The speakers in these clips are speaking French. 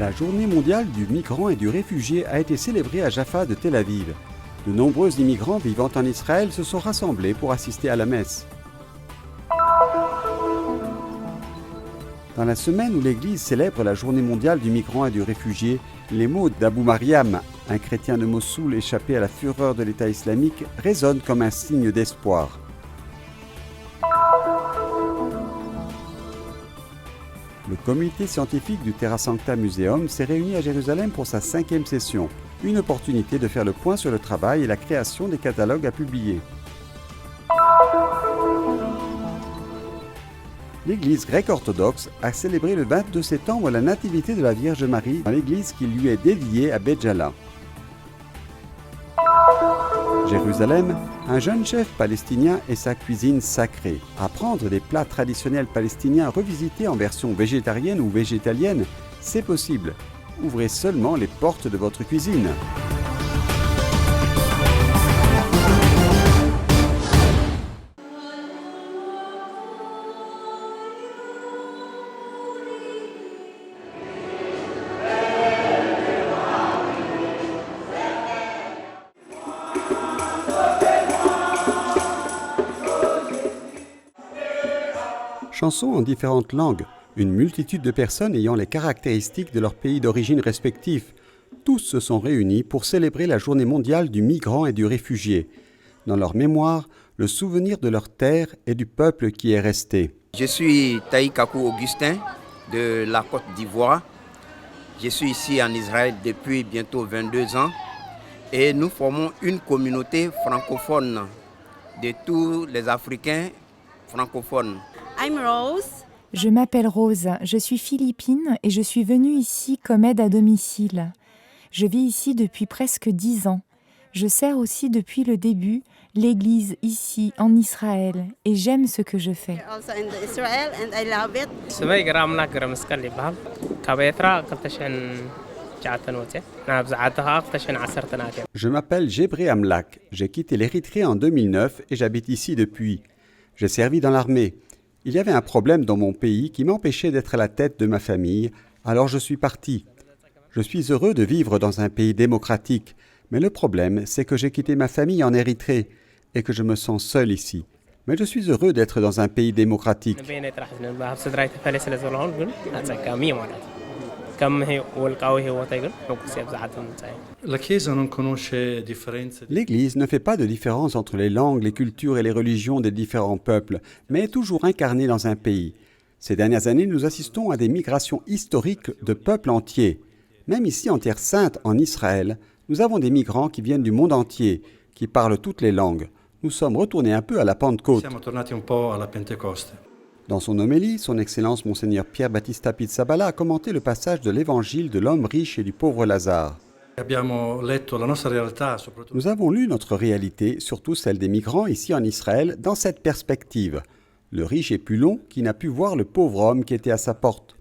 La journée mondiale du migrant et du réfugié a été célébrée à Jaffa de Tel Aviv. De nombreux immigrants vivant en Israël se sont rassemblés pour assister à la messe. Dans la semaine où l'Église célèbre la journée mondiale du migrant et du réfugié, les mots d'Abou Mariam, un chrétien de Mossoul échappé à la fureur de l'État islamique, résonnent comme un signe d'espoir. Le comité scientifique du Terra Sancta Museum s'est réuni à Jérusalem pour sa 5e session, une opportunité de faire le point sur le travail et la création des catalogues à publier. L'Église grecque orthodoxe a célébré le 22 septembre la nativité de la Vierge Marie dans l'église qui lui est dédiée à Béjala. Jérusalem, un jeune chef palestinien et sa cuisine sacrée. Apprendre des plats traditionnels palestiniens revisités en version végétarienne ou végétalienne, c'est possible. Ouvrez seulement les portes de votre cuisine. Chansons en différentes langues, une multitude de personnes ayant les caractéristiques de leur pays d'origine respectifs. Tous se sont réunis pour célébrer la journée mondiale du migrant et du réfugié. Dans leur mémoire, le souvenir de leur terre et du peuple qui est resté. Je suis Taïkakou Augustin de la Côte d'Ivoire. Je suis ici en Israël depuis bientôt 22 ans et nous formons une communauté francophone de tous les Africains francophones. I'm Rose. Je m'appelle Rose, je suis philippine et je suis venue ici comme aide à domicile. Je vis ici depuis presque 10 ans. Je sers aussi depuis le début l'église ici en Israël et j'aime ce que je fais. Also in Israel and I love it. Je m'appelle Gébré Amlak. J'ai quitté l'Érythrée en 2009 et j'habite ici depuis. J'ai servi dans l'armée. Il y avait un problème dans mon pays qui m'empêchait d'être à la tête de ma famille, alors je suis parti. Je suis heureux de vivre dans un pays démocratique, mais le problème, c'est que j'ai quitté ma famille en Érythrée et que je me sens seul ici. Mais je suis heureux d'être dans un pays démocratique. L'Église ne fait pas de différence entre les langues, les cultures et les religions des différents peuples, mais est toujours incarnée dans un pays. Ces dernières années, nous assistons à des migrations historiques de peuples entiers. Même ici, en Terre Sainte, en Israël, nous avons des migrants qui viennent du monde entier, qui parlent toutes les langues. Nous sommes retournés un peu à la Pentecôte. Dans son homélie, son Excellence Monseigneur Pierre Battista Pizzaballa a commenté le passage de l'Évangile de l'homme riche et du pauvre Lazare. Nous avons lu notre réalité, surtout celle des migrants ici en Israël, dans cette perspective. Le riche épulon qui n'a pu voir le pauvre homme qui était à sa porte.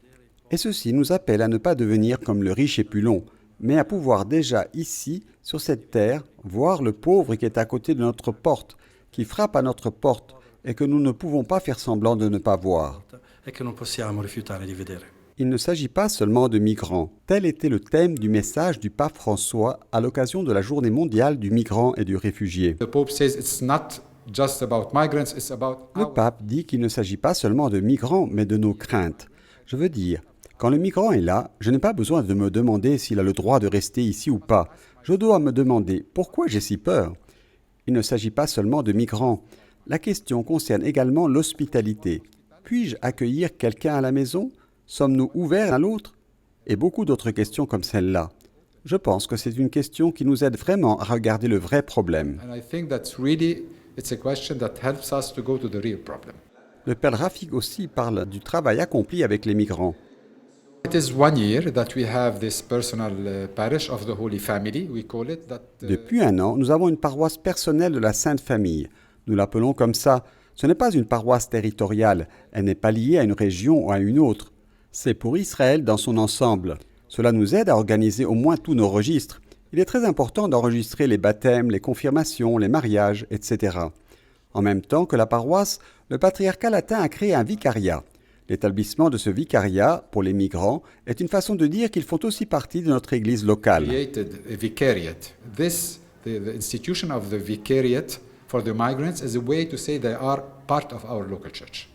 Et ceci nous appelle à ne pas devenir comme le riche épulon, mais à pouvoir déjà ici, sur cette terre, voir le pauvre qui est à côté de notre porte, qui frappe à notre porte, et que nous ne pouvons pas faire semblant de ne pas voir. Il ne s'agit pas seulement de migrants. Tel était le thème du message du pape François à l'occasion de la journée mondiale du migrant et du réfugié. Le pape dit qu'il ne s'agit pas seulement de migrants, mais de nos craintes. Je veux dire, quand le migrant est là, je n'ai pas besoin de me demander s'il a le droit de rester ici ou pas. Je dois me demander pourquoi j'ai si peur. Il ne s'agit pas seulement de migrants. La question concerne également l'hospitalité. Puis-je accueillir quelqu'un à la maison? Sommes-nous ouverts à l'autre? Et beaucoup d'autres questions comme celle-là. Je pense que c'est une question qui nous aide vraiment à regarder le vrai problème. Le père Rafik aussi parle du travail accompli avec les migrants. Depuis un an, nous avons une paroisse personnelle de la Sainte Famille. Nous l'appelons comme ça. Ce n'est pas une paroisse territoriale. Elle n'est pas liée à une région ou à une autre. C'est pour Israël dans son ensemble. Cela nous aide à organiser au moins tous nos registres. Il est très important d'enregistrer les baptêmes, les confirmations, les mariages, etc. En même temps que la paroisse, le patriarcat latin a créé un vicariat. L'établissement de ce vicariat pour les migrants est une façon de dire qu'ils font aussi partie de notre église locale. The institution of the vicariate for the migrants is a way to say they are part of our local church.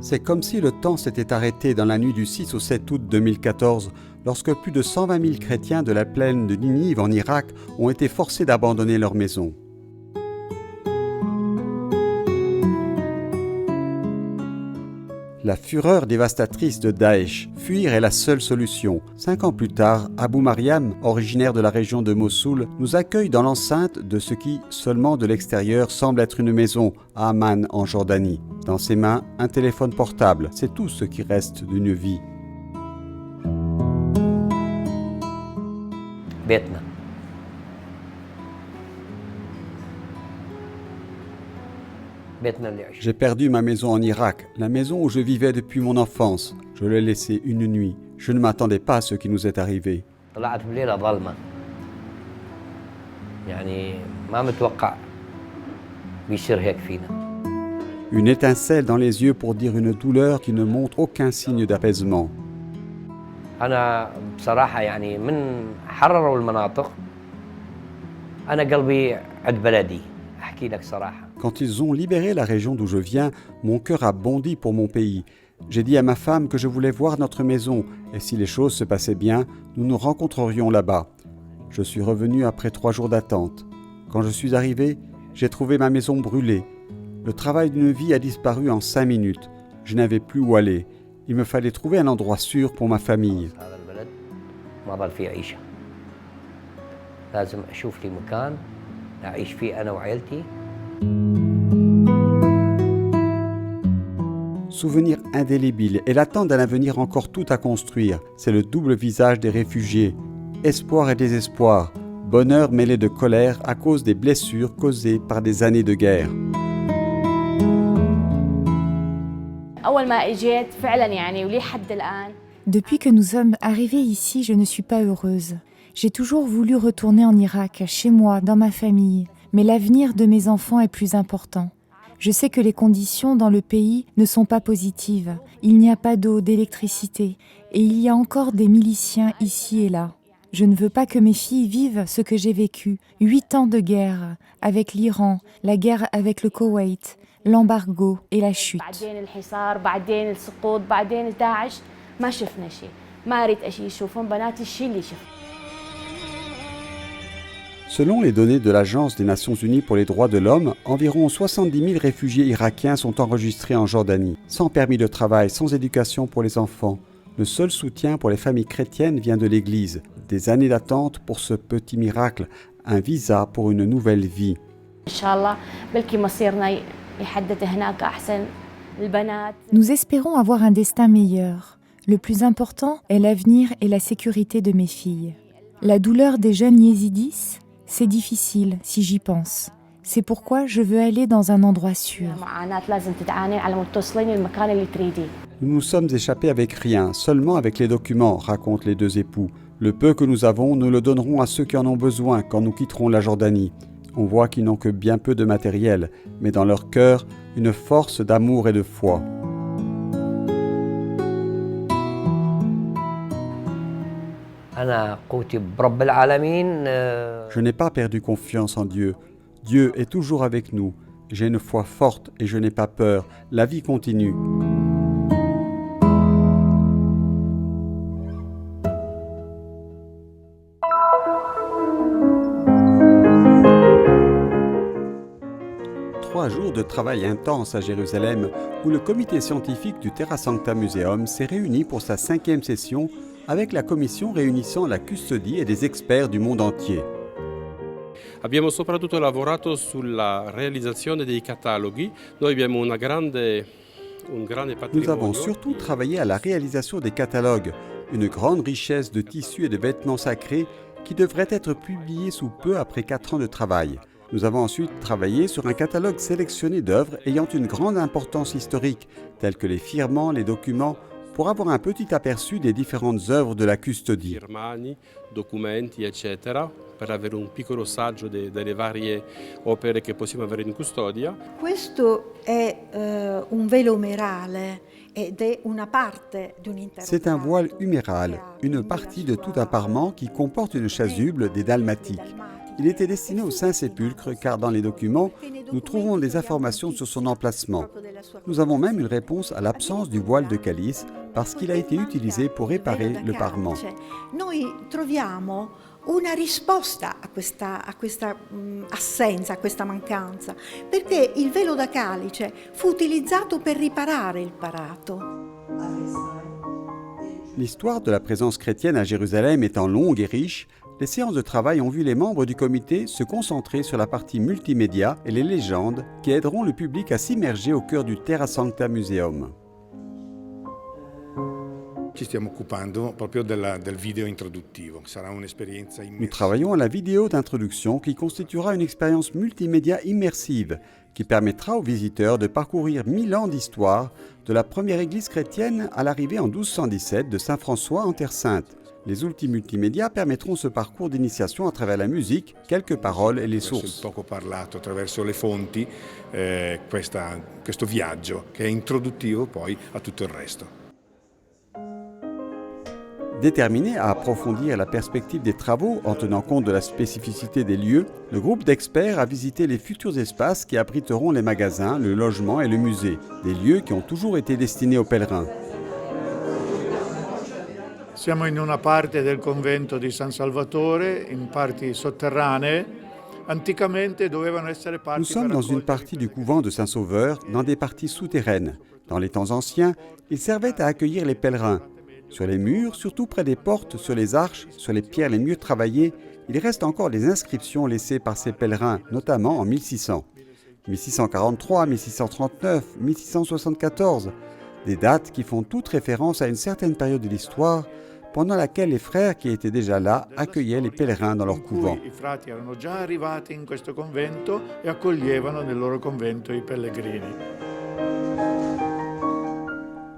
C'est comme si le temps s'était arrêté dans la nuit du 6 au 7 août 2014, lorsque plus de 120 000 chrétiens de la plaine de Ninive en Irak ont été forcés d'abandonner leur maison. La fureur dévastatrice de Daesh, fuir est la seule solution. 5 ans plus tard, Abou Mariam, originaire de la région de Mossoul, nous accueille dans l'enceinte de ce qui, seulement de l'extérieur, semble être une maison à Amman, en Jordanie. Dans ses mains, un téléphone portable, c'est tout ce qui reste d'une vie. بيتنا J'ai perdu ma maison en Irak, la maison où je vivais depuis mon enfance. Je l'ai laissée une nuit. Je ne m'attendais pas à ce qui nous est arrivé. طلعت بليلة ظلمة يعني ما متوقع بيصير هيك فينا. Une étincelle dans les yeux pour dire une douleur qui ne montre aucun signe d'apaisement. أنا بصراحة يعني من حرروا المناطق أنا قلبي عند بلدي أحكي لك صراحة. Quand ils ont libéré la région d'où je viens, mon cœur a bondi pour mon pays. J'ai dit à ma femme que je voulais voir notre maison et si les choses se passaient bien, nous nous rencontrerions là-bas. Je suis revenu après 3 jours d'attente. Quand je suis arrivé, j'ai trouvé ma maison brûlée. Le travail d'une vie a disparu en 5 minutes. Je n'avais plus où aller. Il me fallait trouver un endroit sûr pour ma famille. ما ضل في عيشة لازم أشوف لي مكان أعيش فيه أنا وعائلتي. Souvenir indélébile et l'attente d'un avenir encore tout à construire, c'est le double visage des réfugiés. Espoir et désespoir, bonheur mêlé de colère à cause des blessures causées par des années de guerre. Depuis que nous sommes arrivés ici, je ne suis pas heureuse. J'ai toujours voulu retourner en Irak, chez moi, dans ma famille. Mais l'avenir de mes enfants est plus important. Je sais que les conditions dans le pays ne sont pas positives. Il n'y a pas d'eau, d'électricité. Et il y a encore des miliciens ici et là. Je ne veux pas que mes filles vivent ce que j'ai vécu. 8 ans de guerre avec l'Iran, la guerre avec le Koweït, l'embargo et la chute. Selon les données de l'Agence des Nations Unies pour les droits de l'homme, environ 70 000 réfugiés irakiens sont enregistrés en Jordanie, sans permis de travail, sans éducation pour les enfants. Le seul soutien pour les familles chrétiennes vient de l'Église. Des années d'attente pour ce petit miracle, un visa pour une nouvelle vie. Nous espérons avoir un destin meilleur. Le plus important est l'avenir et la sécurité de mes filles. La douleur des jeunes yézidis, c'est difficile si j'y pense. C'est pourquoi je veux aller dans un endroit sûr. Nous nous sommes échappés avec rien, seulement avec les documents, racontent les 2 époux. Le peu que nous avons, nous le donnerons à ceux qui en ont besoin quand nous quitterons la Jordanie. On voit qu'ils n'ont que bien peu de matériel, mais dans leur cœur, une force d'amour et de foi. Je n'ai pas perdu confiance en Dieu. Dieu est toujours avec nous. J'ai une foi forte et je n'ai pas peur. La vie continue. Trois jours de travail intense à Jérusalem où le comité scientifique du Terra Sancta Museum s'est réuni pour sa 5e session avec la commission réunissant la custodie et des experts du monde entier. Abbiamo soprattutto lavorato sulla realizzazione dei cataloghi. Noi abbiamo un grande patrimonio. Nous avons surtout travaillé à la réalisation des catalogues, une grande richesse de tissus et de vêtements sacrés qui devraient être publiés sous peu après 4 ans de travail. Nous avons ensuite travaillé sur un catalogue sélectionné d'œuvres ayant une grande importance historique, telles que les firmans, les documents, pour avoir un petit aperçu des différentes œuvres de la custodie. Firmani, documenti, eccetera, per avere un piccolo saggio delle varie opere che possiamo avere in custodia. Questo è un velo umerale ed è una parte di un intero. C'est un voile huméral, une partie de tout un parement qui comporte une chasuble des dalmatiques. Il était destiné au Saint-Sépulcre car dans les documents, nous trouvons des informations sur son emplacement. Nous avons même une réponse à l'absence du voile de calice parce qu'il a été utilisé pour réparer le parement. Noi troviamo una risposta a questa assenza, a questa mancanza, perché il velo da calice fu utilizzato per riparare il parato. L'histoire de la présence chrétienne à Jérusalem étant longue et riche, les séances de travail ont vu les membres du comité se concentrer sur la partie multimédia et les légendes qui aideront le public à s'immerger au cœur du Terra Sancta Museum. Nous travaillons à la vidéo d'introduction qui constituera une expérience multimédia immersive qui permettra aux visiteurs de parcourir 1000 ans d'histoire de la première église chrétienne à l'arrivée en 1217 de Saint François en Terre Sainte. Les outils multimédia permettront ce parcours d'initiation à travers la musique, quelques paroles et les sources. Poco parlato attraverso le fonti, questo viaggio che è introduttivo poi a tutto il resto. Déterminé à approfondir la perspective des travaux en tenant compte de la spécificité des lieux, le groupe d'experts a visité les futurs espaces qui abriteront les magasins, le logement et le musée, des lieux qui ont toujours été destinés aux pèlerins. Siamo in una parte del convento di San Salvatore, in parti sotterranee. Anticamente dovevano essere parti. Nous sommes dans une partie du couvent de Saint-Sauveur, dans des parties souterraines. Dans les temps anciens, ils servaient à accueillir les pèlerins. Sur les murs, surtout près des portes, sur les arches, sur les pierres les mieux travaillées, il reste encore des inscriptions laissées par ces pèlerins, notamment en 1600. 1643, 1639, 1674, des dates qui font toutes référence à une certaine période de l'histoire pendant laquelle les frères qui étaient déjà là accueillaient les pèlerins dans leur couvent. I frati erano già arrivati in questo convento e accoglievano nel loro convento i pellegrini.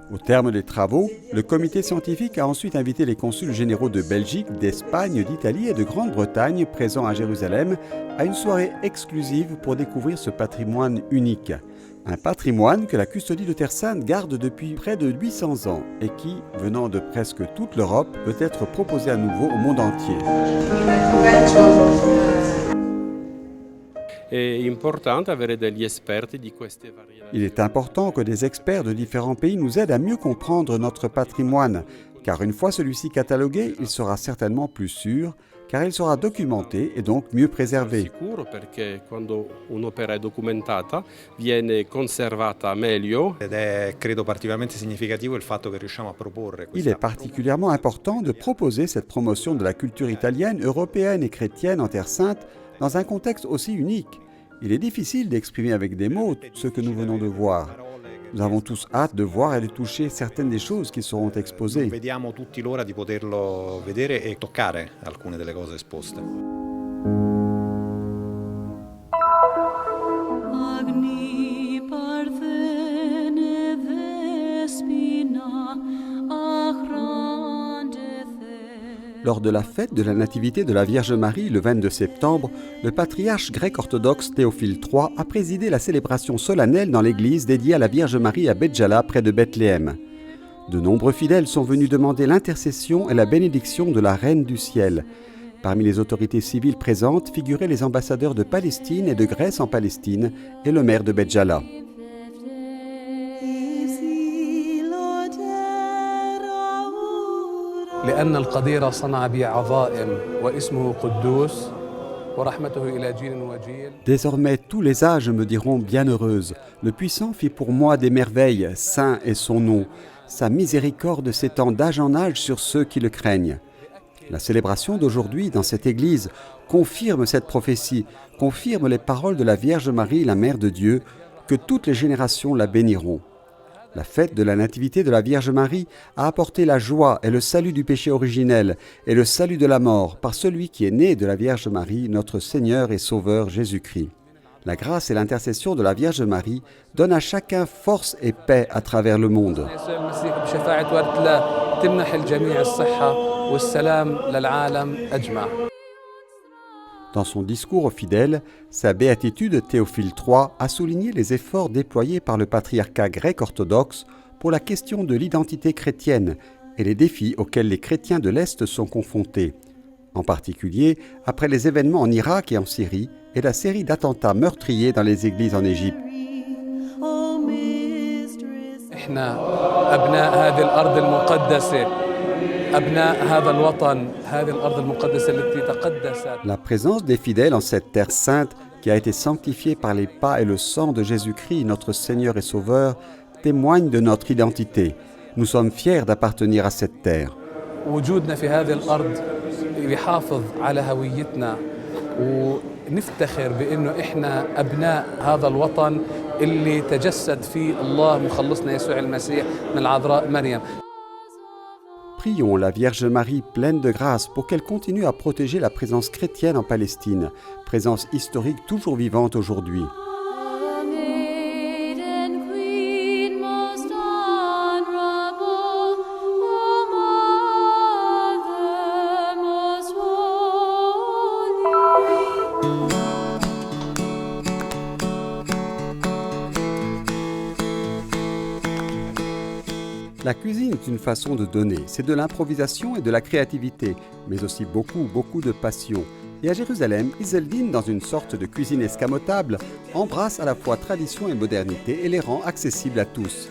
Au terme des travaux, le comité scientifique a ensuite invité les consuls généraux de Belgique, d'Espagne, d'Italie et de Grande-Bretagne présents à Jérusalem à une soirée exclusive pour découvrir ce patrimoine unique. Un patrimoine que la custodie de Terre Sainte garde depuis près de 800 ans et qui, venant de presque toute l'Europe, peut être proposé à nouveau au monde entier. Il est important que des experts de différents pays nous aident à mieux comprendre notre patrimoine, car une fois celui-ci catalogué, il sera certainement plus sûr, car il sera documenté et donc mieux préservé. Sicuro perché quando un'opera è documentata viene conservata meglio. Ed è credo particolarmente significativo il fatto che riusciamo a proporre. Il est particulièrement important de proposer cette promotion de la culture italienne, européenne et chrétienne en Terre Sainte dans un contexte aussi unique. Il est difficile d'exprimer avec des mots ce que nous venons de voir. Nous avons tous hâte de voir et de toucher certaines des choses qui seront exposées. Vediamo tutti l'ora di poterlo vedere e toccare alcune delle cose esposte. Lors de la fête de la Nativité de la Vierge Marie le 22 septembre, le patriarche grec-orthodoxe Théophile III a présidé la célébration solennelle dans l'église dédiée à la Vierge Marie à Béjala près de Bethléem. De nombreux fidèles sont venus demander l'intercession et la bénédiction de la Reine du Ciel. Parmi les autorités civiles présentes figuraient les ambassadeurs de Palestine et de Grèce en Palestine et le maire de Béjala. لأن القدير صنع بي عظائم واسمه قدوس ورحمته إلى جيل وجيل. Désormais tous les âges me diront bienheureuse. Le Puissant fit pour moi des merveilles, saint est son nom. Sa miséricorde s'étend d'âge en âge sur ceux qui le craignent. La célébration d'aujourd'hui dans cette église confirme cette prophétie, confirme les paroles de la Vierge Marie, la Mère de Dieu, que toutes les générations la béniront. La fête de la Nativité de la Vierge Marie a apporté la joie et le salut du péché originel et le salut de la mort par celui qui est né de la Vierge Marie, notre Seigneur et Sauveur Jésus-Christ. La grâce et l'intercession de la Vierge Marie donnent à chacun force et paix à travers le monde. بشفاعة والدة الله تمنح الجميع الصحة والسلام للعالم أجمع. Dans son discours aux fidèles, sa béatitude Théophile III a souligné les efforts déployés par le patriarcat grec orthodoxe pour la question de l'identité chrétienne et les défis auxquels les chrétiens de l'Est sont confrontés, en particulier après les événements en Irak et en Syrie et la série d'attentats meurtriers dans les églises en Égypte. إحنا أبناء هذه الأرض المقدسة أبناء هذا الوطن هذه الأرض المقدسة التي تقدست. La présence des fidèles en cette terre sainte qui a été sanctifiée par les pas et le sang de Jésus-Christ, notre Seigneur et Sauveur, témoigne de notre identité. Nous sommes fiers d'appartenir à cette terre. وجودنا في هذه الأرض يحافظ على هويتنا ونفتخر بأنه إحنا أبناء هذا الوطن اللي تجسد فيه الله مخلصنا يسوع المسيح من العذراء مريم. Prions la Vierge Marie pleine de grâce pour qu'elle continue à protéger la présence chrétienne en Palestine, présence historique toujours vivante aujourd'hui. La cuisine est une façon de donner, c'est de l'improvisation et de la créativité, mais aussi beaucoup de passion. Et à Jérusalem, Izzeldin, dans une sorte de cuisine escamotable, embrasse à la fois tradition et modernité et les rend accessibles à tous.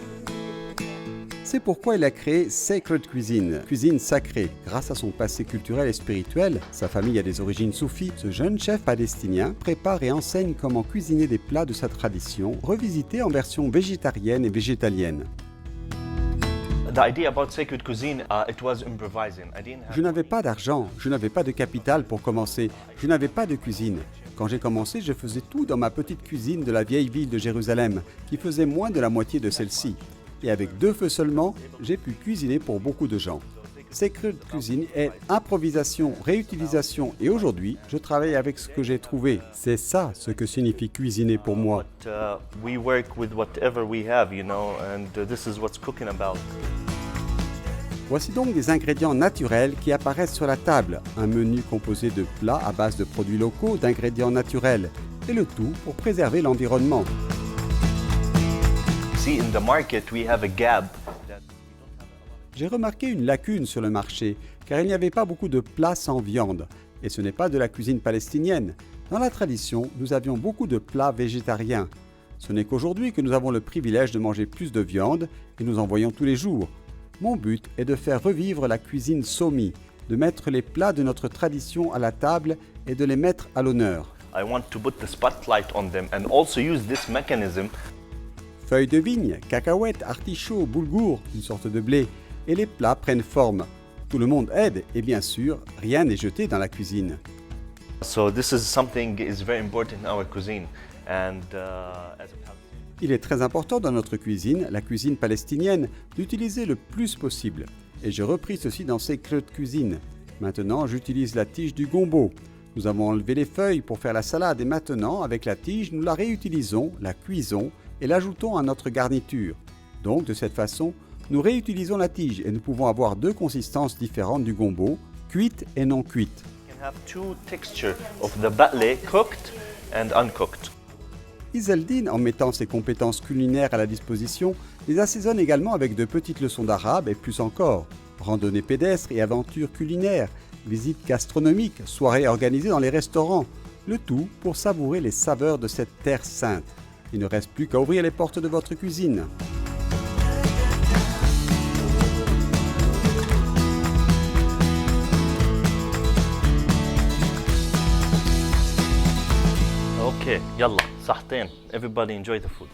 C'est pourquoi il a créé Sacred Cuisine, cuisine sacrée. Grâce à son passé culturel et spirituel, sa famille a des origines soufis, ce jeune chef palestinien prépare et enseigne comment cuisiner des plats de sa tradition, revisités en version végétarienne et végétalienne. Je n'avais pas d'argent, je n'avais pas de capital pour commencer, je n'avais pas de cuisine. Quand j'ai commencé, je faisais tout dans ma petite cuisine de la vieille ville de Jérusalem, qui faisait moins de la moitié de celle-ci. Et avec 2 feux seulement, j'ai pu cuisiner pour beaucoup de gens. Sacred Cuisine est improvisation, réutilisation et aujourd'hui, je travaille avec ce que j'ai trouvé. C'est ça ce que signifie cuisiner pour moi. Voici donc des ingrédients naturels qui apparaissent sur la table. Un menu composé de plats à base de produits locaux, d'ingrédients naturels. Et le tout pour préserver l'environnement. J'ai remarqué une lacune sur le marché, car il n'y avait pas beaucoup de plats sans viande. Et ce n'est pas de la cuisine palestinienne. Dans la tradition, nous avions beaucoup de plats végétariens. Ce n'est qu'aujourd'hui que nous avons le privilège de manger plus de viande et nous en voyons tous les jours. Mon but est de faire revivre la cuisine somi, de mettre les plats de notre tradition à la table et de les mettre à l'honneur. Feuilles de vigne, cacahuètes, artichauts, boulgour, une sorte de blé, et les plats prennent forme. Tout le monde aide et bien sûr, rien n'est jeté dans la cuisine. Il est très important dans notre cuisine, la cuisine palestinienne, d'utiliser le plus possible. Et j'ai repris ceci dans Sacred Cuisine. Maintenant, j'utilise la tige du gombo. Nous avons enlevé les feuilles pour faire la salade et maintenant, avec la tige, nous la réutilisons, la cuisons et l'ajoutons à notre garniture. Donc, de cette façon, nous réutilisons la tige et nous pouvons avoir 2 consistances différentes du gombo, cuite et non cuite. Izzeldin, en mettant ses compétences culinaires à la disposition, les assaisonne également avec de petites leçons d'arabe et plus encore. Randonnées pédestres et aventures culinaires, visites gastronomiques, soirées organisées dans les restaurants. Le tout pour savourer les saveurs de cette terre sainte. Il ne reste plus qu'à ouvrir les portes de votre cuisine. Okay, yalla, صحتين. Everybody enjoy the food.